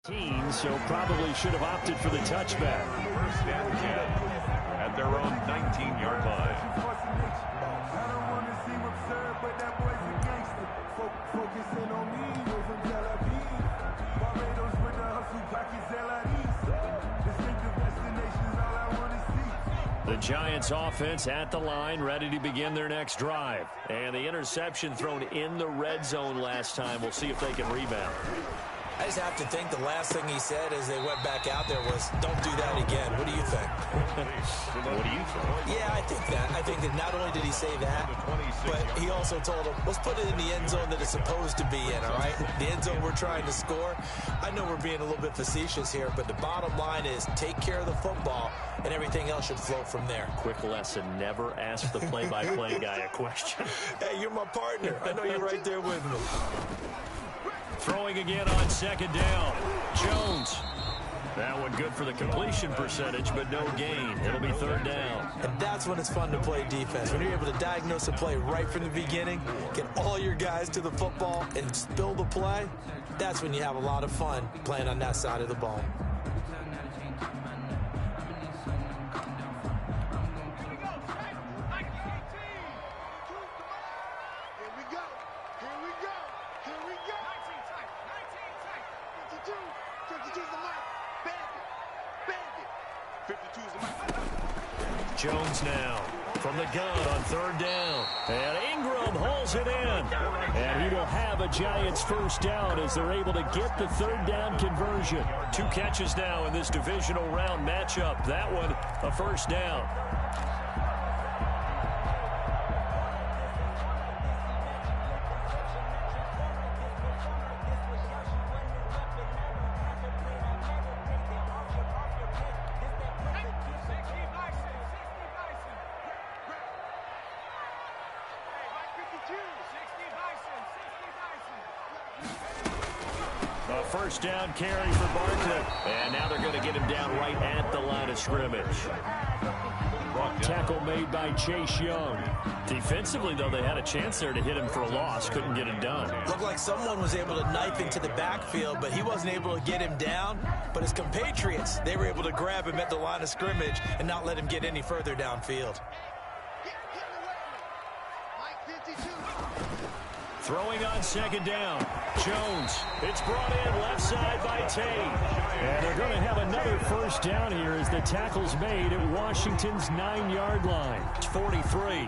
So probably should have opted for the touchback. First and 10 at their own 19-yard line. The Giants offense at the line, ready to begin their next drive. And the interception thrown in the red zone last time. We'll see if they can rebound. I just have to think the last thing he said as they went back out there was, don't do that again. What do you think? What do you think? Yeah, I think that. I think that not only did he say that, but he also told him, let's put it in the end zone that it's supposed to be in, all right? The end zone we're trying to score. I know we're being a little bit facetious here, but the bottom line is take care of the football, and everything else should flow from there. Quick lesson, never ask the play-by-play guy a question. Hey, you're my partner. I know you're right there with me. Throwing again on second down. Jones. That one good for the completion percentage, but no gain. It'll be third down. And that's when it's fun to play defense. When you're able to diagnose a play right from the beginning, get all your guys to the football, and spill the play, that's when you have a lot of fun playing on that side of the ball. Jones now from the gun on third down. And Ingram hauls it in. And he will have a Giants first down as they're able to get the third down conversion. 2 catches now in this divisional round matchup. That one a first down. First down carry for Barkley. And now they're going to get him down right at the line of scrimmage. Tackle made by Chase Young. Defensively, though, they had a chance there to hit him for a loss. Couldn't get it done. Looked like someone was able to knife into the backfield, but he wasn't able to get him down. But his compatriots, they were able to grab him at the line of scrimmage and not let him get any further downfield. Throwing on second down. Jones. It's brought in left side by Tate. And they're going to have another first down here as the tackle's made at Washington's 9-yard line. It's 43.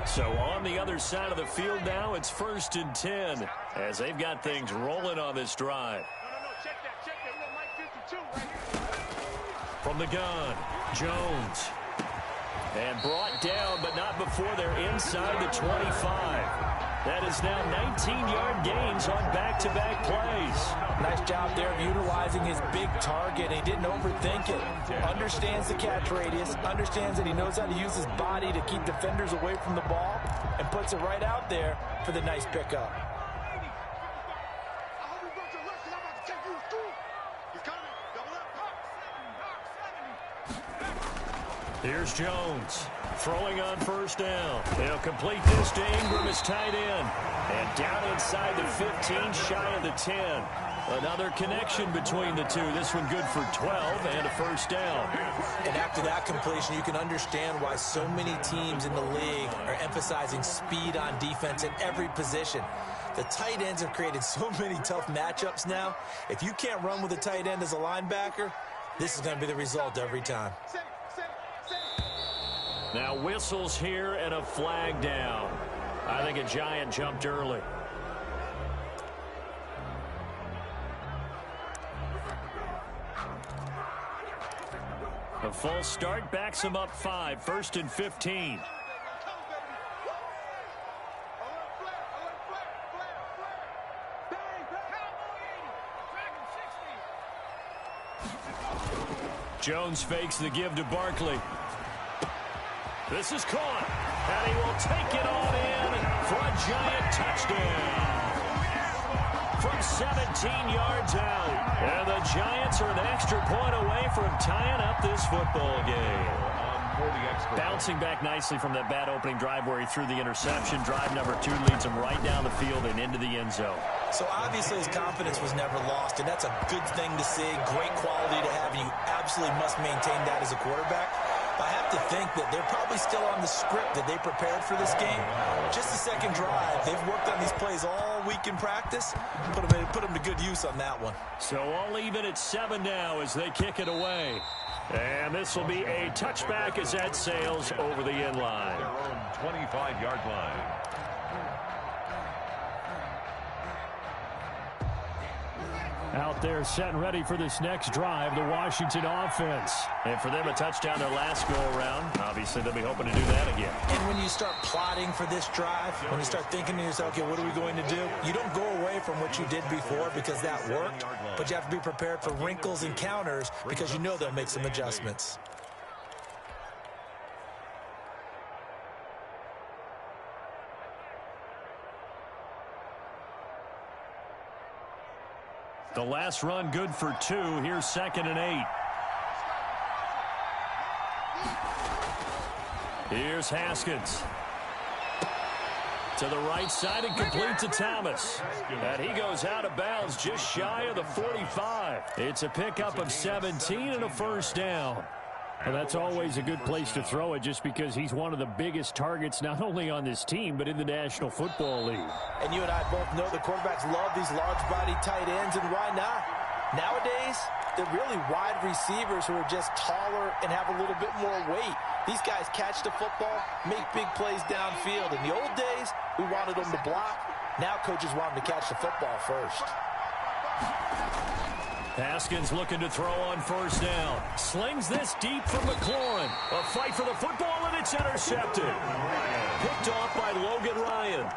So on the other side of the field now, it's 1st and 10 as they've got things rolling on this drive. From the gun, Jones. And brought down, but not before they're inside the 25. That is now 19-yard gains on back-to-back plays. Nice job there of utilizing his big target. He didn't overthink it. Understands the catch radius. Understands that he knows how to use his body to keep defenders away from the ball. And puts it right out there for the nice pickup. Here's Jones throwing on first down. He'll complete this to Ingram as tight end. And down inside the 15, shy of the 10. Another connection between the two. This one good for 12 and a first down. And after that completion, you can understand why so many teams in the league are emphasizing speed on defense at every position. The tight ends have created so many tough matchups now. If you can't run with a tight end as a linebacker, this is going to be the result every time. Now whistles here and a flag down. I think a Giant jumped early. A false start backs him up 5. 1st and 15. Jones fakes the give to Barkley. This is caught, and he will take it on in for a Giant touchdown. From 17 yards out. And the Giants are an extra point away from tying up this football game. for the extra Bouncing back nicely from that bad opening drive where he threw the interception. Drive number 2 leads him right down the field and into the end zone. So obviously his confidence was never lost, and that's a good thing to see. Great quality to have, and you absolutely must maintain that as a quarterback. But I have to think that they're probably still on the script that they prepared for this game. Just the second drive. They've worked on these plays all week in practice. Put them to good use on that one. So all even at 7 now as they kick it away. And this will be a touchback as that sails over the end line. Their own 25-yard line. Out there set and ready for this next drive, the Washington offense. And for them, a touchdown their last go-around. Obviously, they'll be hoping to do that again. And when you start plotting for this drive, when you start thinking to yourself, okay, what are we going to do? You don't go away from what you did before because that worked, but you have to be prepared for wrinkles and counters because you know they'll make some adjustments. The last run good for 2. Here's 2nd and 8. Here's Haskins. To the right side and complete to Thomas. And he goes out of bounds just shy of the 45. It's a pickup of 17 and a first down. Well, that's always a good place to throw it just because he's one of the biggest targets not only on this team but in the National Football League. And you and I both know the quarterbacks love these large-body tight ends, and why not? Nowadays, they're really wide receivers who are just taller and have a little bit more weight. These guys catch the football, make big plays downfield. In the old days, we wanted them to block. Now coaches want them to catch the football first. Haskins looking to throw on first down. Slings this deep from McLaurin. A fight for the football, and it's intercepted. Picked off by Logan Ryan.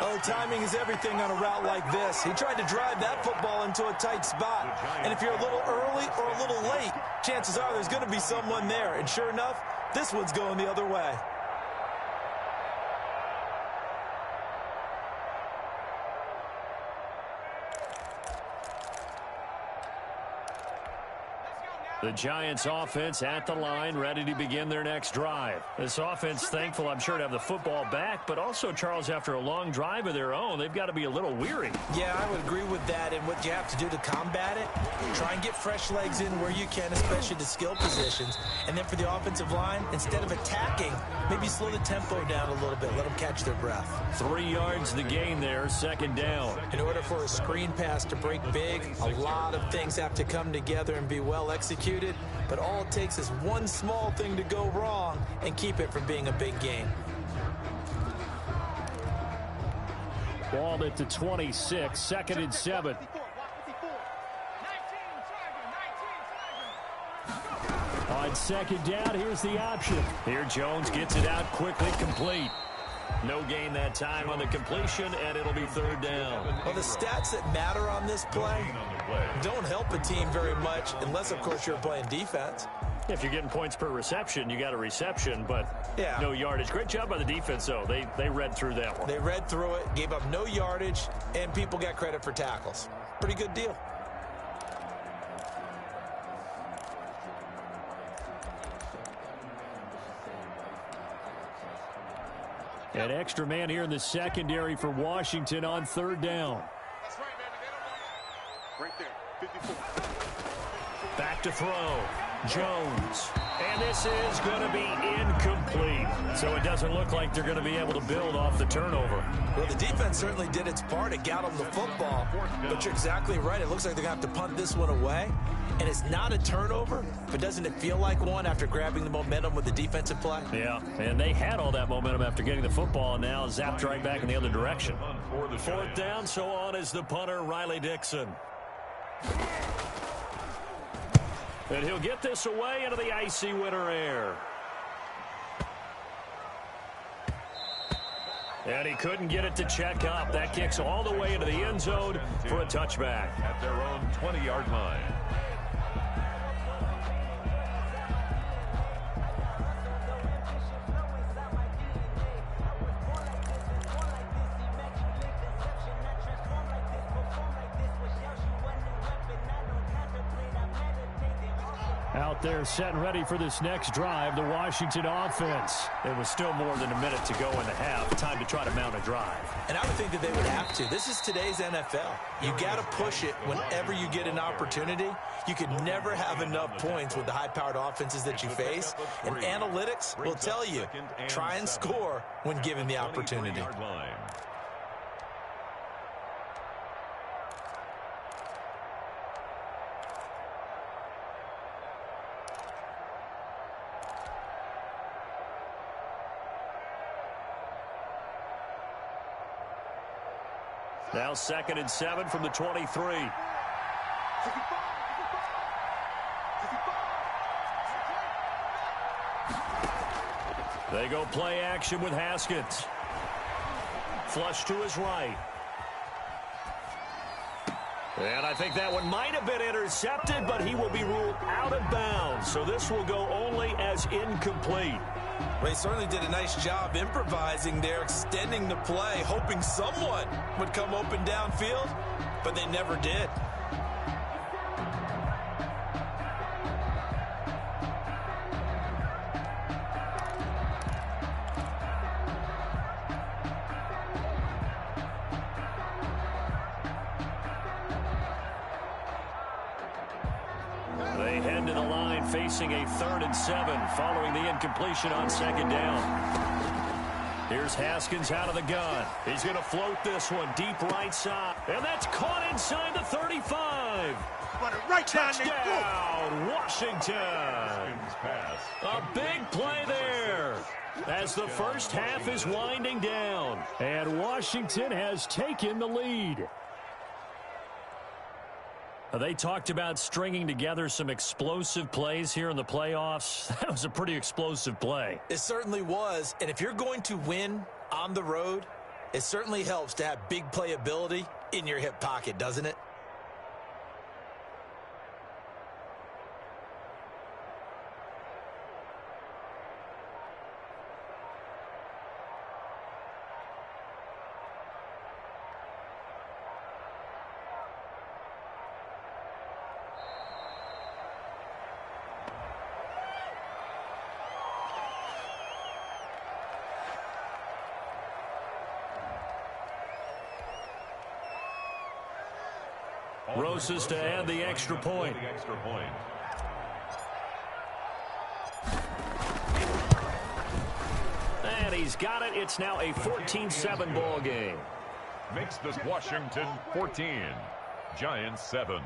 Oh, timing is everything on a route like this. He tried to drive that football into a tight spot. And if you're a little early or a little late, chances are there's going to be someone there. And sure enough, this one's going the other way. The Giants offense at the line, ready to begin their next drive. This offense thankful, I'm sure, to have the football back, but also, Charles, after a long drive of their own, they've got to be a little weary. Yeah, I would agree with that, and what you have to do to combat it, try and get fresh legs in where you can, especially the skill positions, and then for the offensive line, instead of attacking, maybe slow the tempo down a little bit, let them catch their breath. 3 yards the gain there, 2nd down. In order for a screen pass to break big, a lot of things have to come together and be well executed. But all it takes is one small thing to go wrong and keep it from being a big game. Ball at the 26, 2nd and 7. On 2nd down, here's the option. Here Jones gets it out quickly, complete. No gain that time on the completion, and it'll be 3rd down. Well, the stats that matter on this play don't help a team very much unless, of course, you're playing defense. If you're getting points per reception, you got a reception, but yeah, no yardage. Great job by the defense, though. They read through that one. They read through it, gave up no yardage, and people got credit for tackles. Pretty good deal. An extra man here in the secondary for Washington on 3rd down. That's right, man. Right there, 54. Back to throw. Jones. And this is going to be incomplete. So it doesn't look like they're going to be able to build off the turnover. Well, the defense certainly did its part. It got them the football. But you're exactly right. It looks like they're going to have to punt this one away. And it's not a turnover, but doesn't it feel like one after grabbing the momentum with the defensive play? Yeah, and they had all that momentum after getting the football, and now zapped right back in the other direction. 4th down, so on is the punter, Riley Dixon. And he'll get this away into the icy winter air. And he couldn't get it to check up. That kicks all the way into the end zone for a touchback. At their own 20-yard line. Out there set and ready for this next drive, the Washington offense. There was still more than a minute to go in the half. Time to try to mount a drive. And I would think that they would have to. This is today's NFL. You got to push it whenever you get an opportunity. You can never have enough points with the high-powered offenses that you face. And analytics will tell you, try and score when given the opportunity. Now 2nd and 7 from the 23. They go play action with Haskins. Flush to his right. And I think that one might have been intercepted, but he will be ruled out of bounds. So this will go only as incomplete. They certainly did a nice job improvising there, extending the play, hoping someone would come open downfield, but they never did. They head to the line facing a 3rd and 7 following the incompletion on 2nd down. Here's Haskins out of the gun. He's going to float this one deep right side. And that's caught inside the 35. Right Touchdown, Washington. A big play there as the first half is winding down. And Washington has taken the lead. They talked about stringing together some explosive plays here in the playoffs. That was a pretty explosive play. It certainly was. And if you're going to win on the road, it certainly helps to have big playability in your hip pocket, doesn't it? Rosas to add the extra point. And he's got it. It's now a 14-7 ball game. Makes this Washington 14, Giants 7.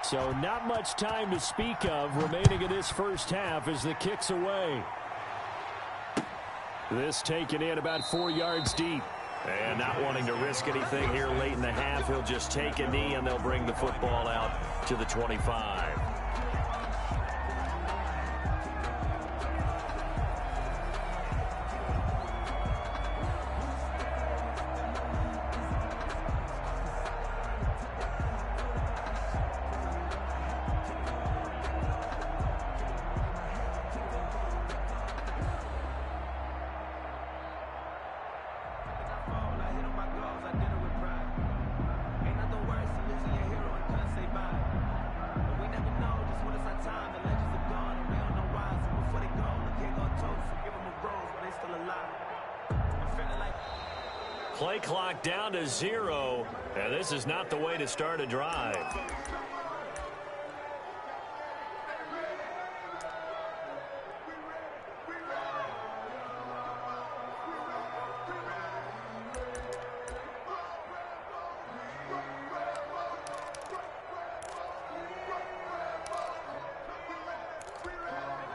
So not much time to speak of remaining in this first half as the kick's away. This taken in about 4 yards deep. And not wanting to risk anything here late in the half, he'll just take a knee and they'll bring the football out to the 25. Play clock down to 0, and this is not the way to start a drive.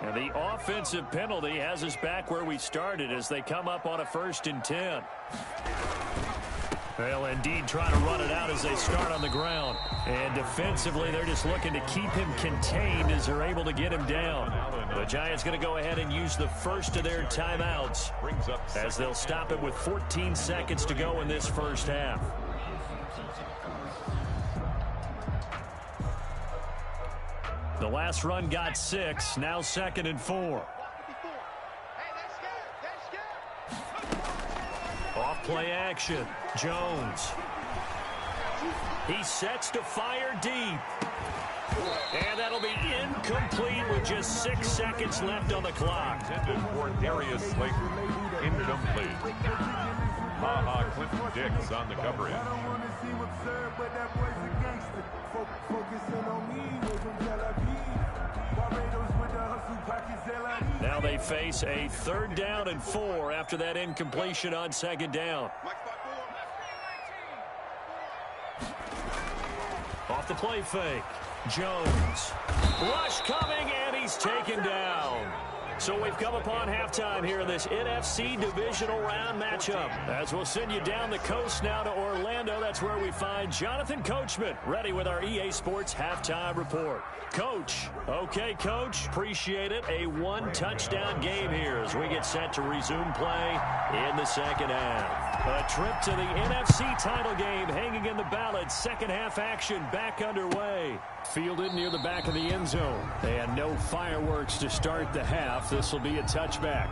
And the offensive penalty has us back where we started as they come up on a 1st and 10. They'll indeed try to run it out as they start on the ground. And defensively, they're just looking to keep him contained as they're able to get him down. The Giants going to go ahead and use the first of their timeouts as they'll stop it with 14 seconds to go in this first half. The last run got 6. Now 2nd and 4. Off play action. Jones. He sets to fire deep. And that'll be incomplete with just 6 seconds left on the clock. Intended for Darius Slayton. Incomplete. Clinton Dix on the coverage. Now they face a 3rd down and 4 after that incompletion on 2nd down. Off the play fake. Jones. Rush coming, and he's taken down. So we've come upon halftime here in this NFC divisional round matchup. As we'll send you down the coast now to Orlando, that's where we find Jonathan Coachman ready with our EA Sports halftime report. Coach. Okay, Coach. Appreciate it. A 1-touchdown game here as we get set to resume play in the 2nd half. A trip to the NFC title game hanging in the balance. 2nd half action back underway. Fielded near the back of the end zone. And no fireworks to start the half. This will be a touchback.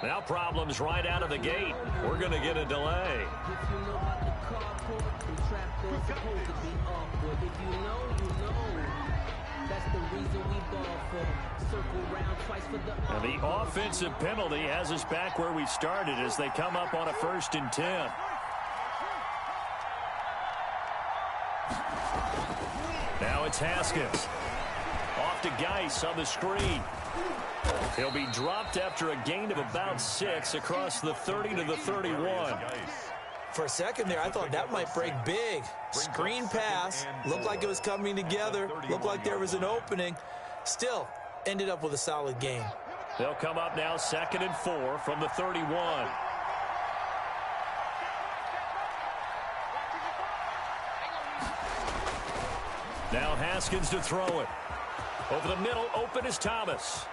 Now problems right out of the gate. We're going to get a delay. And the offensive penalty has us back where we started as they come up on a 1st and 10. Now it's Haskins. Off to Geis on the screen. He'll be dropped after a gain of about 6 across the 30 to the 31. For a second there, I thought that might break big. Screen pass. Looked like it was coming together. Looked like there was an opening. Still, ended up with a solid gain. They'll come up now 2nd and 4 from the 31. Now Haskins to throw it. Over the middle, open is Thomas.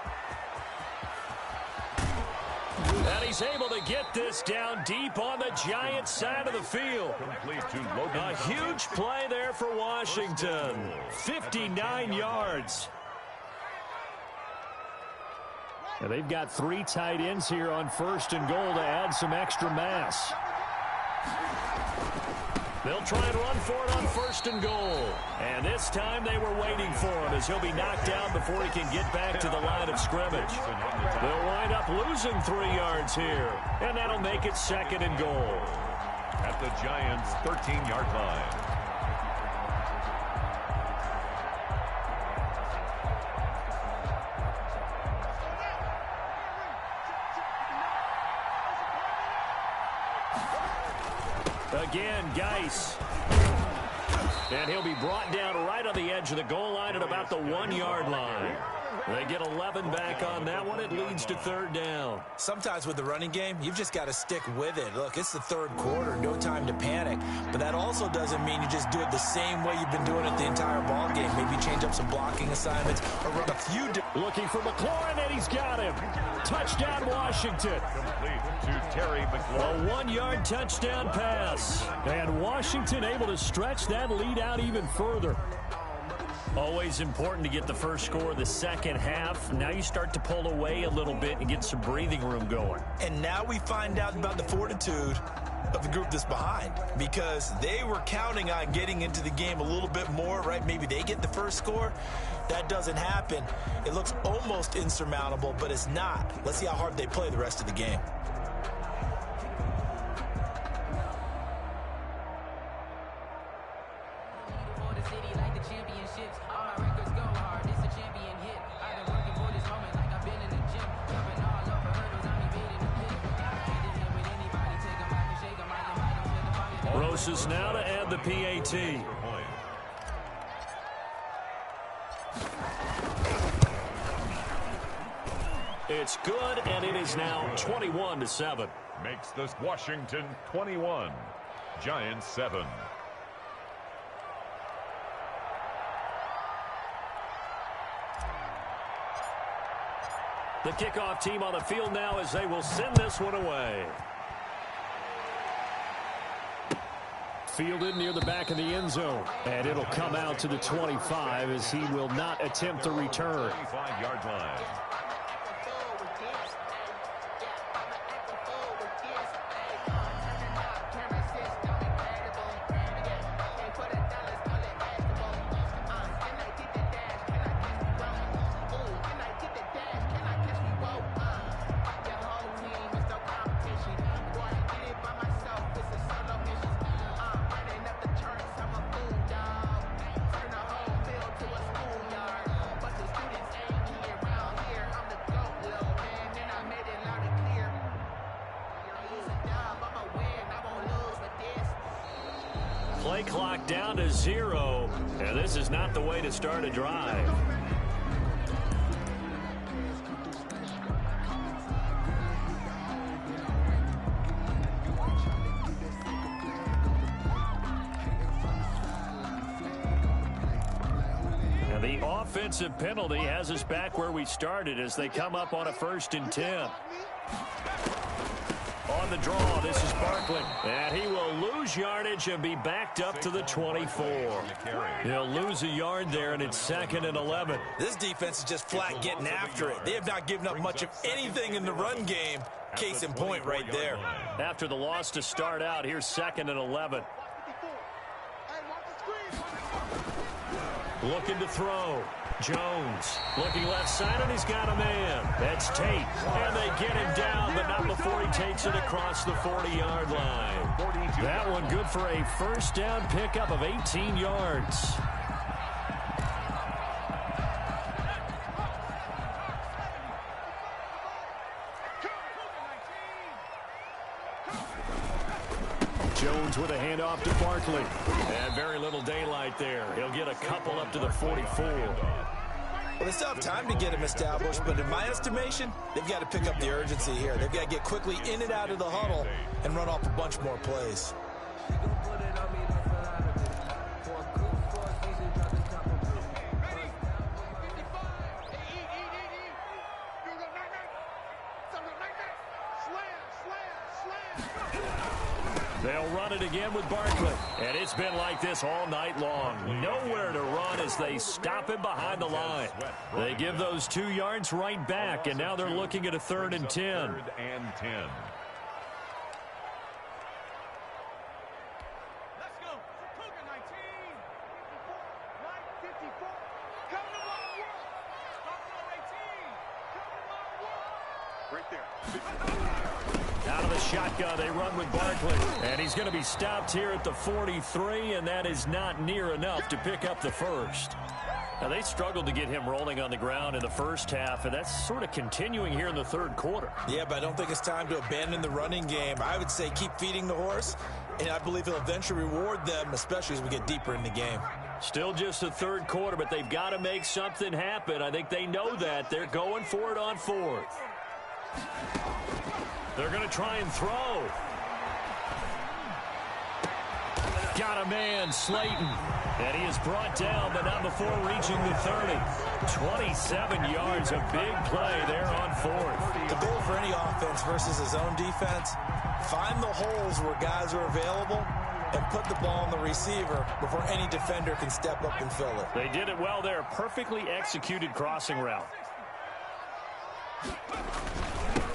And he's able to get this down deep on the Giants side of the field. A huge play there for Washington. 59 yards. And they've got 3 tight ends here on 1st and goal to add some extra mass. They'll try and run for it on 1st and goal. And this time they were waiting for him as he'll be knocked down before he can get back to the line of scrimmage. They'll wind up losing 3 yards here. And that'll make it 2nd and goal. At the Giants' 13-yard line. Again, Geis. And he'll be brought down right on the edge of the goal line at about the 1-yard line. They get 11 back on that one. It leads to 3rd down. Sometimes with the running game, you've just got to stick with it. Look, it's the 3rd quarter. No time to panic. But that also doesn't mean you just do it the same way you've been doing it the entire ball game. Maybe change up some blocking assignments or run a few. Looking for McLaurin, and he's got him. Touchdown, Washington. Complete to Terry McLaurin. A 1-yard touchdown pass. And Washington able to stretch that lead out even further. Always important to get the first score of the 2nd half. Now you start to pull away a little bit and get some breathing room going. And now we find out about the fortitude of the group that's behind, because they were counting on getting into the game a little bit more, right? Maybe they get the first score. That doesn't happen. It looks almost insurmountable, but it's not. Let's see how hard they play the rest of the game. Moses now to add the PAT. It's good, and it is now 21-7. Makes this Washington 21, Giants 7. The kickoff team on the field now as they will send this one away. Fielded near the back of the end zone. And it'll come out to the 25 as he will not attempt to return. 25-yard line. Play clock down to 0, and this is not the way to start a drive. And the offensive penalty has us back where we started as they come up on a 1st and 10. On the draw, this is Barkley. And he will lose yardage and be backed up to the 24. He'll lose a yard there, and it's 2nd and 11. This defense is just flat getting after it. They have not given up much of anything in the run game. Case in point right there. After the loss to start out, here's 2nd and 11. Looking to throw. Jones looking left side, and he's got a man. That's Tate. And they get him down, but not before he takes it across the 40-yard line. That one good for a 1st down pickup of 18 yards. Jones with a handoff to Barkley. And very little daylight there. He'll get a couple up to the 44. Well, they still have time to get him established, but in my estimation, they've got to pick up the urgency here. They've got to get quickly in and out of the huddle and run off a bunch more plays. They'll run it again with Barkley. And it's been like this all night long. Nowhere to run as they stop him behind the line. They give those 2 yards right back, and now they're looking at a 3rd and 10. 3rd and 10. Let's go. Cougar 19. 54. Come to my world. Buffalo 18. Come to my world. Right there. Out of the shotgun, they run with Barkley. And he's going to be stopped here at the 43, and that is not near enough to pick up the 1st. Now, they struggled to get him rolling on the ground in the first half, and that's sort of continuing here in the 3rd quarter. Yeah, but I don't think it's time to abandon the running game. I would say keep feeding the horse, and I believe he'll eventually reward them, especially as we get deeper in the game. Still just the 3rd quarter, but they've got to make something happen. I think they know that. They're going for it on 4th. They're going to try and throw. Got a man, Slayton. And he is brought down, but not before reaching the 30. 27 yards, a big play there on 4th. The goal for any offense versus his own defense, find the holes where guys are available and put the ball on the receiver before any defender can step up and fill it. They did it well there. Perfectly executed crossing route.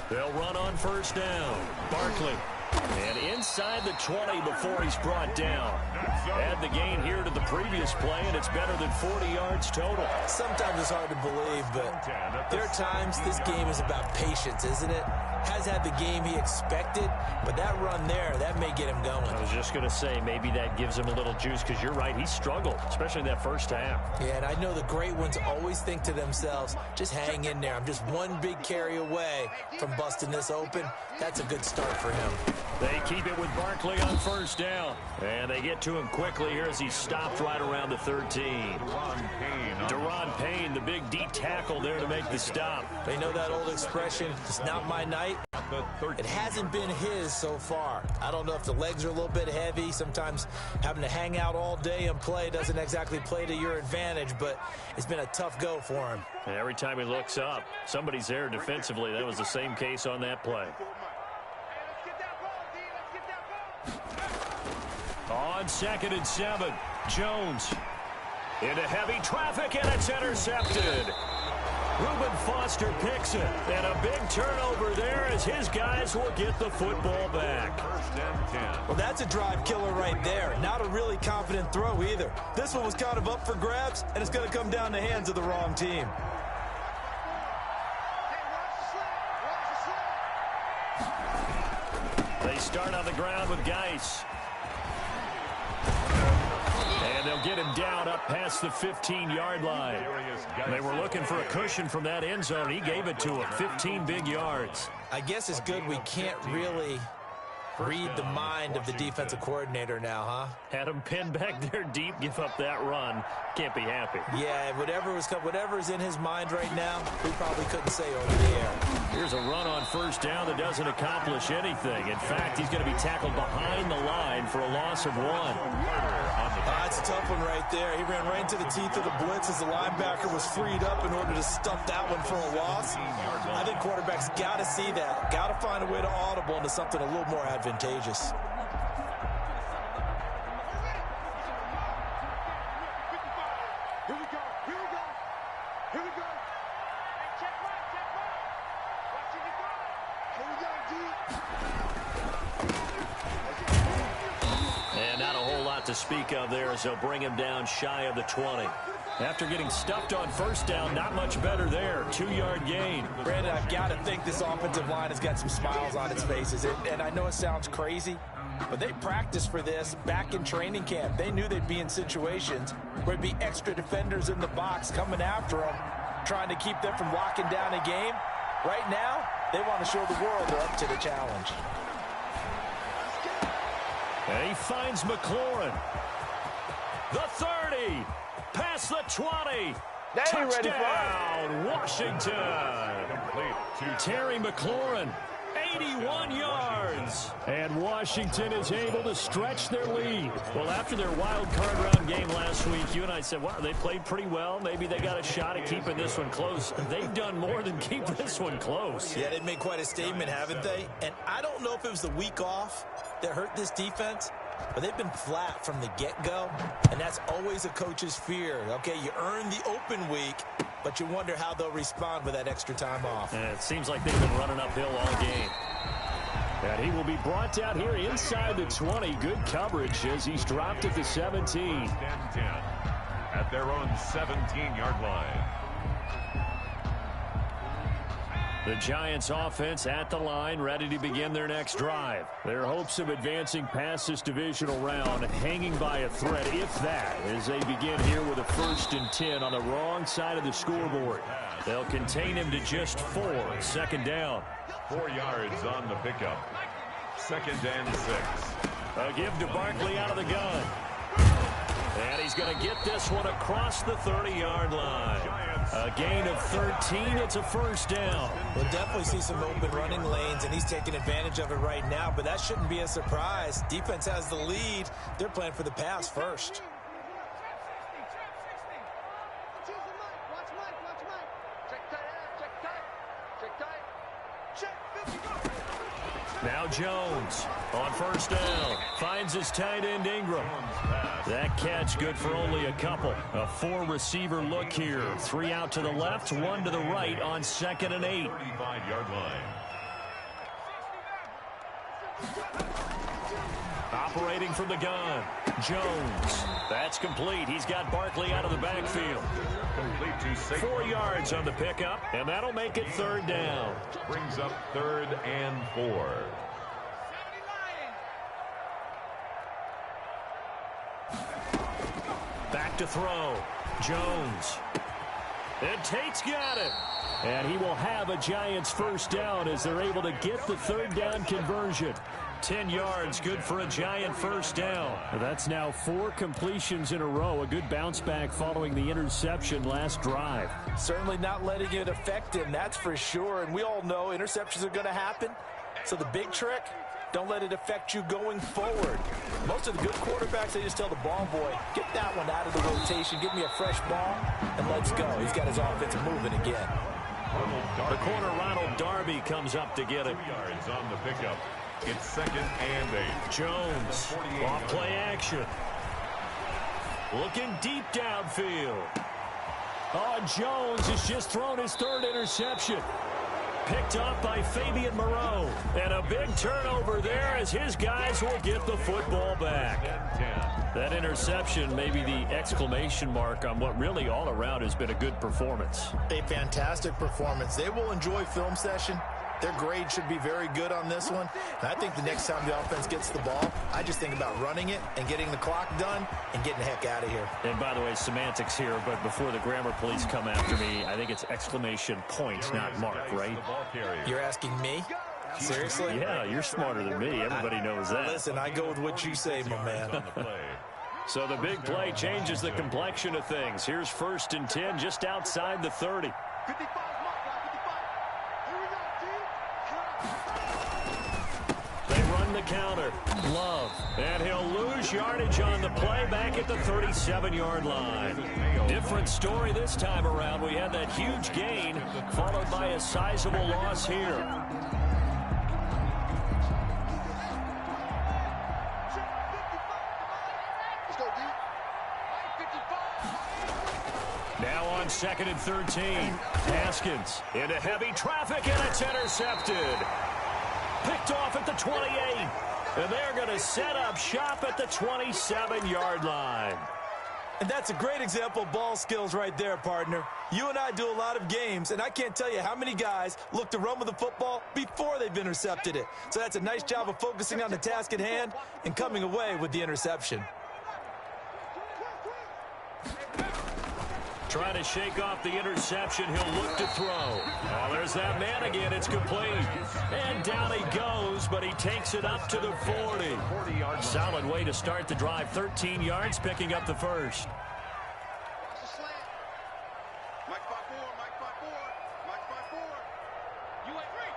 They'll run on 1st down. Barkley. And inside the 20 before he's brought down. Add the gain here to the previous play, and it's better than 40 yards total. Sometimes it's hard to believe, but there are times this game is about patience, isn't it? Has had the game he expected, but that run there, that may get him going. I was just going to say, maybe that gives him a little juice, because you're right, he struggled, especially in that first half. Yeah, and I know the great ones always think to themselves, just hang in there. I'm just one big carry away from busting this open. That's a good start for him. They keep it with Barkley on first down. And they get to him quickly here as he stopped right around the 13. Daron Payne, the big D tackle there to make the stop. They know that old expression, it's not my night. It hasn't been his so far. I don't know if the legs are a little bit heavy. Sometimes having to hang out all day and play doesn't exactly play to your advantage, but it's been a tough go for him. And every time he looks up, somebody's there defensively. That was the same case on that play. On 2nd and 7, Jones into heavy traffic, and it's intercepted. Reuben Foster picks it, and a big turnover there as his guys will get the football back. Well, that's a drive killer right there. Not a really confident throw either. This one was kind of up for grabs, and it's going to come down the hands of the wrong team. They start on the ground with Geis. And they'll get him down up past the 15-yard line. They were looking for a cushion from that end zone. He gave it to him, 15 big yards. I guess it's good we can't really read the mind of the defensive coordinator now, huh? Had him pinned back there deep, give up that run. Can't be happy. Yeah, whatever's in his mind right now, we probably couldn't say over the air. Here's a run on first down that doesn't accomplish anything. In fact, he's going to be tackled behind the line for a loss of 1. That's a tough one right there. He ran right into the teeth of the blitz as the linebacker was freed up in order to stuff that one for a loss. I think quarterbacks got to see that. Got to find a way to audible into something a little more advantageous. Here we go. Here we go. Here we go. Hey, check mark. Check mark. Watching it go. Here we go, D. And not a whole lot to speak of there as they'll bring him down shy of the 20. After getting stuffed on first down, not much better there. 2-yard gain. Brandon, I've got to think this offensive line has got some smiles on its faces. And I know it sounds crazy, but they practiced for this back in training camp. They knew they'd be in situations where there'd be extra defenders in the box coming after them, trying to keep them from locking down a game. Right now, they want to show the world they're up to the challenge. And he finds McLaurin. The 30. Past the 20. Touchdown, Washington. Terry McLaurin, 81 yards. And Washington is able to stretch their lead. Well, after their wild card round game last week, you and I said, wow, they played pretty well. Maybe they got a shot at keeping this one close. They've done more than keep this one close. Yeah, they've made quite a statement, haven't they? And I don't know if it was the week off that hurt this defense, but they've been flat from the get-go, and that's always a coach's fear. Okay, you earn the open week, but you wonder how they'll respond with that extra time off. And it seems like they've been running uphill all game. And he will be brought down here inside the 20. Good coverage as he's dropped at the 17. 10-10 at their own 17-yard line. The Giants offense at the line, ready to begin their next drive. Their hopes of advancing past this divisional round hanging by a thread, if that, as they begin here with a 1st and 10 on the wrong side of the scoreboard. They'll contain him to just 4, 2nd down. 4 yards on the pickup. 2nd and 6. A give to Barkley out of the gun. And he's going to get this one across the 30-yard line. A gain of 13. It's a 1st down. We'll definitely see some open running lanes, and he's taking advantage of it right now, but that shouldn't be a surprise. Defense has the lead. They're playing for the pass first. Now Jones on 1st down. Finds his tight end Ingram. That catch good for only a couple. A 4-receiver look here. 3 out to the left, 1 to the right on 2nd and 8. 35-yard line. Operating from the gun. Jones. That's complete. He's got Barkley out of the backfield. Complete to 4 yards on the pickup, and that'll make it 3rd down. Brings up 3rd and 4. Back to throw. Jones. And Tate's got it. And he will have a Giants 1st down as they're able to get the 3rd down conversion. 10 yards, good for a Giant first down. That's now 4 completions in a row. A good bounce back following the interception last drive. Certainly not letting it affect him, that's for sure. And we all know interceptions are going to happen. So the big trick, don't let it affect you going forward. Most of the good quarterbacks, they just tell the ball boy, get that one out of the rotation, give me a fresh ball, and let's go. He's got his offense moving again. The corner, Ronald Darby, comes up to get it. 2 yards on the pickup. It's 2nd and 8. Jones, off play action. Looking deep downfield. Oh, Jones has just thrown his 3rd interception. Picked up by Fabian Moreau. And a big turnover there as his guys will get the football back. That interception may be the exclamation mark on what really all around has been a good performance. A fantastic performance. They will enjoy film session. Their grade should be very good on this one. And I think the next time the offense gets the ball, I just think about running it and getting the clock done and getting the heck out of here. And by the way, semantics here, but before the grammar police come after me, I think it's exclamation point, not mark, right? You're asking me? Seriously? Yeah, you're smarter than me. Everybody knows that. Listen, I go with what you say, my man. So the big play changes the complexion of things. Here's 1st and 10 just outside the 30. 55, mark, 55. Here we go, team. They run the counter. Love. And he'll lose yardage on the play back at the 37-yard line. Different story this time around. We had that huge gain followed by a sizable loss here. Let's go, D. 55. Now on 2nd and 13. Haskins into heavy traffic, and it's intercepted. Picked off at the 28. And they're going to set up shop at the 27-yard line. And that's a great example of ball skills right there, partner. You and I do a lot of games, and I can't tell you how many guys look to run with the football before they've intercepted it. So that's a nice job of focusing on the task at hand and coming away with the interception. Trying to shake off the interception. He'll look to throw. Oh, there's that man again. It's complete. And down he goes, but he takes it up to the 40. Solid way to start the drive. 13 yards, picking up the first. Watch the slant. Mike 5-4, Mike 5-4, Mike 5-4. You ain't free.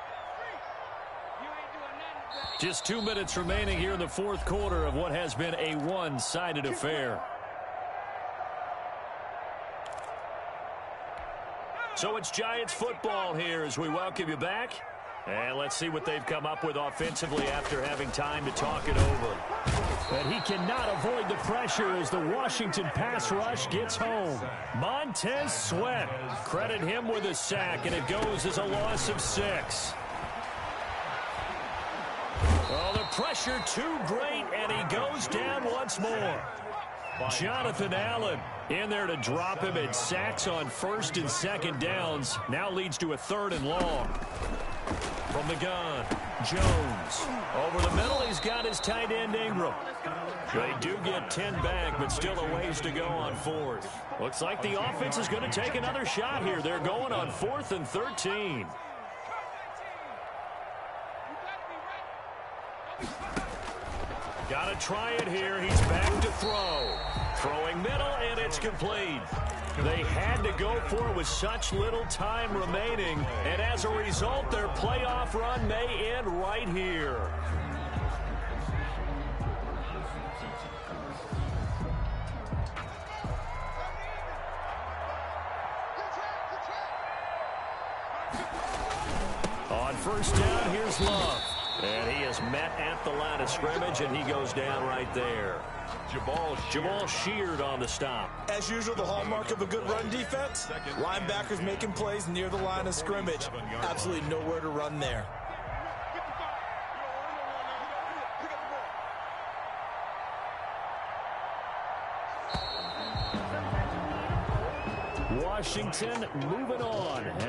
You ain't doing nothing today. Just 2 minutes remaining here in the 4th quarter of what has been a one-sided affair. So it's Giants football here as we welcome you back. And let's see what they've come up with offensively after having time to talk it over. But he cannot avoid the pressure as the Washington pass rush gets home. Montez Sweat. Credit him with a sack, and it goes as a loss of 6. Oh, the pressure too great, and he goes down once more. Jonathan Allen in there to drop him, and sacks on 1st and 2nd downs. Now leads to a 3rd and long. From the gun, Jones. Over the middle, he's got his tight end Ingram. They do get 10 back, but still a ways to go on 4th. Looks like the offense is going to take another shot here. They're going on 4th and 13. Got to try it here. He's back to throw. Throwing middle, and it's complete. They had to go for it with such little time remaining, and as a result, their playoff run may end right here. On 1st down, here's Love. And he is met at the line of scrimmage, and he goes down right there. Jamal Sheard on the stop. As usual, the hallmark of a good run defense, linebackers making plays near the line of scrimmage. Absolutely nowhere to run there. Washington moving on.